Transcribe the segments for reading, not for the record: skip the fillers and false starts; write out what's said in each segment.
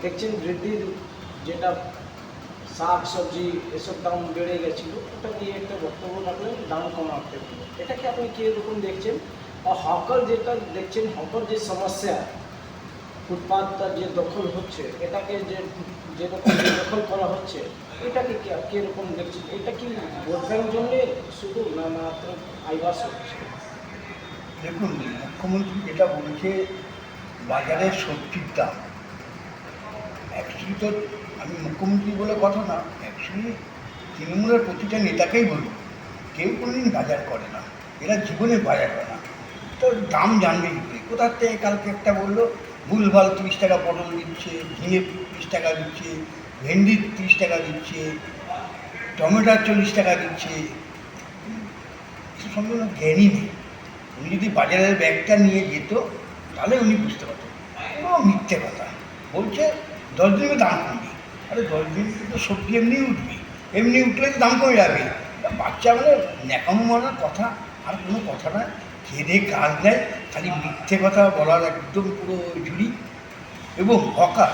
দেখছেন বৃদ্ধির যেটা শাক সবজি এসব দাম বেড়ে গেছিলো, ওটা নিয়ে একটা বক্তব্য রাখলেন দাম কমাতে হবে। এটাকে আপনি কীরকম দেখছেন? আর হকার যেটা দেখছেন, হকার যে সমস্যা, ফুটপাথটা যে দখল হচ্ছে, এটাকে যেরকম দখল করা হচ্ছে, এটাকে কীরকম দেখছেন? এটা কি ভোট ব্যাংক জন্যে শুধু না মাত্র আইবাস হচ্ছে? দেখুন, মুখ্যমন্ত্রী যেটা বলেছে বাজারে সবজির দাম, অ্যাকচুয়ালি তো আমি মুখ্যমন্ত্রী বলে কথা না, অ্যাকচুয়ালি তৃণমূলের প্রতিটা নেতাকেই বলব, কেউ কোনোদিন বাজার করে না, এরা জীবনে বাজার করে না। তো দাম জানবে কী করে? কোথার থেকে কালকে একটা বললো ভুলভাল 30 টাকা পটল দিচ্ছে, ঝিঙে 30 টাকা দিচ্ছে, ভেন্ডি 30 টাকা দিচ্ছে, টমেটো 40 টাকা দিচ্ছে। এসব সম্পূর্ণ জ্ঞানই নেই। উনি যদি বাজারের ব্যাগটা নিয়ে যেত তাহলে উনি বুঝতে পারতেন। কোনো মিথ্যে কথা বলছে 10 দিনে দাম কমবে। আরে 10 দিন তো সবজি এমনি উঠবে, এমনি উঠলে তো দাম কমে যাবে। বাচ্চা মানে ন্যাকামো মারার কথা, আর কোনো কথা না। খেয়ে কাজ নেয়, খালি মিথ্যে কথা বলার একদম পুরো ঝুড়ি। এবং হকার,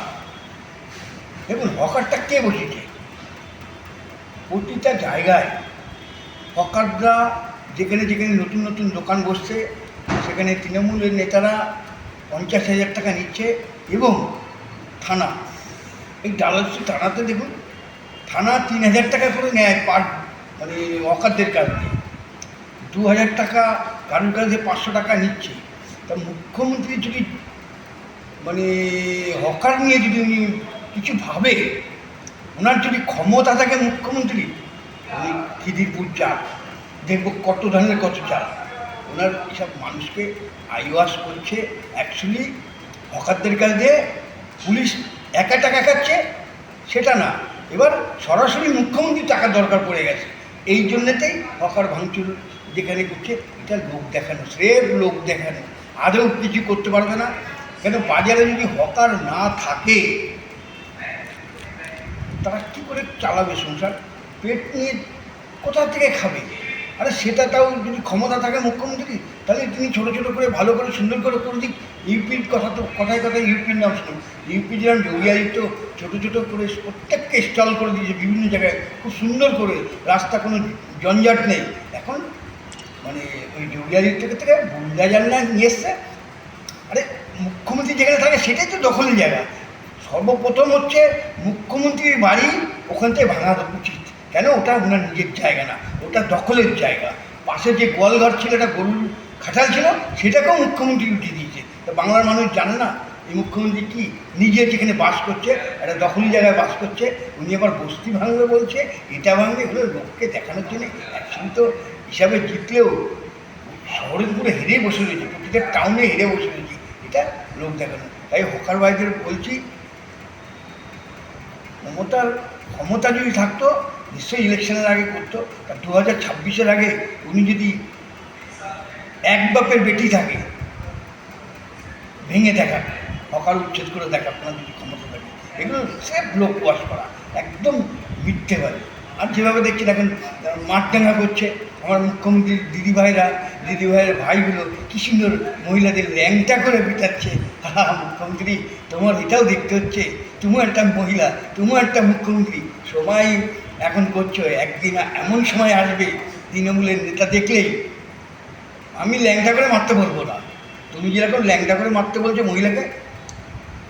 দেখুন হকারটা কে বসেছে? প্রতিটা জায়গায় হকাররা যেখানে যেখানে নতুন নতুন দোকান বসছে, সেখানে তৃণমূলের নেতারা 50,000 টাকা নিচ্ছে। এবং থানা, এই ডালাসি থানাতে দেখুন, থানা 3,000 টাকা করে নেয় পার, মানে হকারদের কাছ দিয়ে 2,000 টাকা, কারোর কাছ দিয়ে 500 টাকা নিচ্ছে। তা মুখ্যমন্ত্রী যদি মানে হকার নিয়ে যদি উনি কিছু ভাবে, ওনার যদি ক্ষমতা থাকে মুখ্যমন্ত্রী, উনি খিদিরপুর চাল দেখব কত ধরনের কত চাল। ওনার এসব মানুষকে আইওয়াশ করছে। অ্যাকচুয়ালি হকারদের কাছ দিয়ে পুলিশ একা টাকা খাচ্ছে সেটা না, এবার সরাসরি মুখ্যমন্ত্রী টাকার দরকার পড়ে গেছে। এই জন্যতেই হকার ভাঙচুর যেখানে করছে, এটা লোক দেখানো, স্রেফ লোক দেখানো, আদৌ কিছু করতে পারবে না। কেন বাজারে যদি হকার না থাকে তারা কী করে চালাবে সংসার? পেট নিয়ে কোথা থেকে খাবে? আরে সেটা তাও যদি ক্ষমতা থাকে মুখ্যমন্ত্রী, তাহলে তিনি ছোটো ছোটো করে ভালো করে সুন্দর করে করে দিক। ইউপির কথা তো কথায় কথায় ইউপির নাম শুনুন, ইউপি যেরকম যোগী আদিত্য ছোটো ছোটো করে প্রত্যেককে স্টল করে দিয়েছে বিভিন্ন জায়গায়, খুব সুন্দর করে, রাস্তা কোনো জঞ্জাট নেই। এখন মানে ওই যোগী আদিত্য থেকে বুলডোজার না নিয়ে এসছে। আরে মুখ্যমন্ত্রী যেখানে থাকে সেটাই তো দখলের জায়গা। সর্বপ্রথম হচ্ছে মুখ্যমন্ত্রীর বাড়ি, ওখান থেকে ভাঙা উচিত। কেন? ওটা ওনার নিজের জায়গা না, ওটা দখলের জায়গা। পাশে যে গোয়ালঘর ছিল, একটা গরুর খাটাল ছিল, সেটাকেও মুখ্যমন্ত্রী উঠিয়ে দিয়েছে। তো বাংলার মানুষ জানে না এই মুখ্যমন্ত্রী কি নিজে যেখানে বাস করছে, একটা দখলি জায়গায় বাস করছে, উনি আবার বস্তি ভাঙবে বলছে, এটা ভাঙবে, এগুলো লোককে দেখানোর জন্য। অ্যাকচুয়ালি তো হিসাবে জিতলেও শহরের পুরো হেরে বসে রয়েছে, প্রতিটা টাউনে হেরে বসে রয়েছে, এটা লোক দেখানো। তাই হকার ভাইদের বলছি, মমতার ক্ষমতা যদি থাকতো নিশ্চয়ই ইলেকশনের আগে করতো। তা 2026-এর আগে উনি যদি এক বাপের বেটি থাকে, ভেঙে দেখা, হকার উচ্ছেদ করে দেখা, আপনার যদি ক্ষমতা থাকে। এগুলো সেফ লোক ওয়াশ করা, একদম মিথ্যে পারে। আর যেভাবে দেখছি দেখেন মাঠডাঙ্গা করছে আমার মুখ্যমন্ত্রীর দিদিভাইয়ের ভাইগুলো কী সুন্দর মহিলাদের ল্যাংটা করে পিটাচ্ছে। মুখ্যমন্ত্রী, তোমার এটাও দেখতে হচ্ছে, তুমিও একটা মহিলা, তুমিও একটা মুখ্যমন্ত্রী, সবাই এখন করছো। একদিন এমন সময় আসবে তৃণমূলের নেতা দেখলেই, আমি ল্যাংটা করে মারতে বলবো না, তুমি যেরকম ল্যাংটা করে মারতে বলছো মহিলাকে,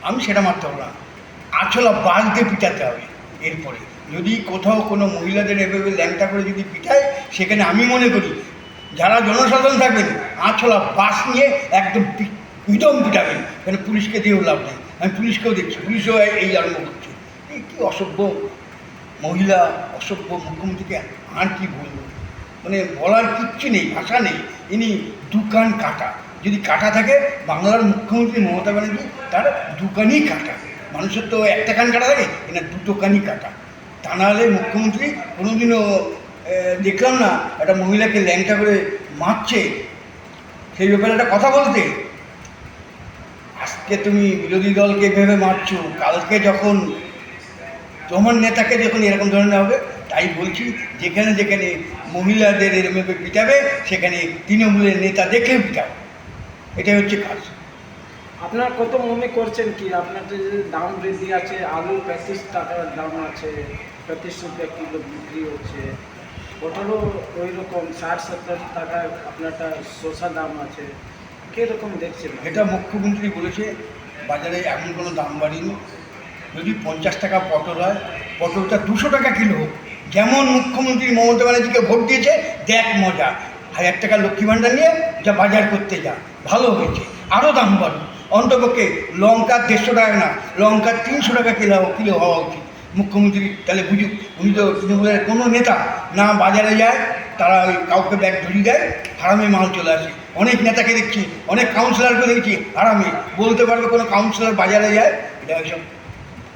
আমি সেটা মারতে পারবো না, আছলা বাঘ দিয়ে পিটাতে হবে। এরপরে যদি কোথাও কোনো মহিলাদের এভাবে ল্যাংটা করে যদি পিটায়, সেখানে আমি মনে করি যারা জনসাধারণ থাকবেন আছলা বাস নিয়ে একদম পিটম পিটাবেন। কেন পুলিশকে দিয়েও লাভ নেই। আমি পুলিশকেও দেখছি, পুলিশও এই আরম্ভ করছে। এই কী অসভ্য মহিলা, অসভ্য মুখ্যমন্ত্রীকে আর কি বলবো, মানে বলার কিচ্ছু নেই, ভাষা নেই। ইনি দুকান কাটা, যদি কাটা থাকে বাংলার মুখ্যমন্ত্রী মমতা ব্যানার্জি, তার দুকানই কাটা। মানুষের তো একটা কান কাটা থাকে, এনার দুটো কানই কাটা। তা নাহলে মুখ্যমন্ত্রী কোনোদিনও দেখলাম না একটা মহিলাকে ল্যাংটা করে মারছে, সেই ব্যাপারে একটা কথা বলতে। আজকে তুমি বিরোধী দলকে ভেবে মারছো, কালকে যখন তোমার নেতাকে যখন এরকম ধরনের হবে, তাই বলছি যেখানে যেখানে মহিলাদের এরমভাবে পিটাবে, সেখানে তৃণমূলের নেতা দেখে পিটাবে, এটাই হচ্ছে কাজ। আপনার কত মনে করছেন কি আপনার যে দাম বৃদ্ধি আছে, আলু 35 টাকার দাম আছে, 35 রুপিয়া কিলো বিক্রি হচ্ছে, পটলও ওই রকম 60-70 টাকা আপনারটা শসা দাম আছে, কীরকম দেখছেন? এটা মুখ্যমন্ত্রী বলেছে বাজারে এমন কোনো দাম বাড়েনি। যদি 50 টাকা পটল হয়, পটলটা 200 টাকা কিলো হোক। যেমন মুখ্যমন্ত্রী মমতা ব্যানার্জিকে ভোট দিয়েছে, দেখ মজা, 1000 টাকা লক্ষ্মী ভাণ্ডার নিয়ে যা বাজার করতে যা, ভালো হয়েছে, আরও দাম বাড়ুক। অন্তপক্ষে লঙ্কা 150 টাকা না, লঙ্কা 300 টাকা কিলো হওয়া উচিত। মুখ্যমন্ত্রী তাহলে বুঝুক, উনি তো তৃণমূলের কোনো নেতা না বাজারে যায়, তারা ওই কাউকে ব্যাগ ধরিয়ে দেয়, হারামে মাল চলে আসে। অনেক নেতাকে দেখছি, অনেক কাউন্সিলরকে দেখছি হারামে, বলতে পারবে কোনো কাউন্সিলর বাজারে যায়? এটা এইসব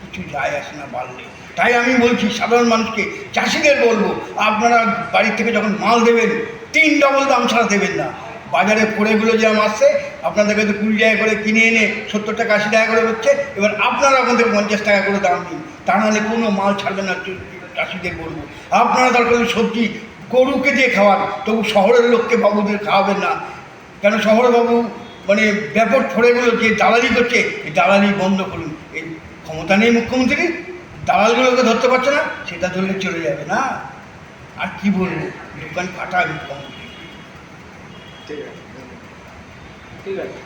কিছু যায় আসে না বাড়লে। তাই আমি বলছি সাধারণ মানুষকে, চাষিদের বলবো, আপনারা বাড়ি থেকে যখন মাল দেবেন 3 ডবল দাম ছাড়া দেবেন না। বাজারে পড়েগুলো যেরকম আসছে, আপনাদের কাছে 20 টাকা করে কিনে এনে 70 টাকা 80 টাকা করে হচ্ছে, এবার আপনারা আমাদের 50 টাকা করে দাম দিন, তা নাহলে কোনো মাল ছাড়বে না। চাষিদের বলবো, আপনারা দরকার হলে সবজি গরুকে দিয়ে খাওয়ান, তবু শহরের লোককে বাবুদের খাওয়াবেন না। কেন শহরে বাবু মানে ব্যাপক ফড়েগুলো যে দালালি করছে, এই দালালি বন্ধ করুন। এই ক্ষমতা নেই মুখ্যমন্ত্রী, দালালগুলোকে ধরতে পারছে না, সেটা ধরলে চলে যাবে না। আর কি বলবো, দোকান ফাটা মুখ্যমন্ত্রী। ঠিক আছে, ঠিক আছে।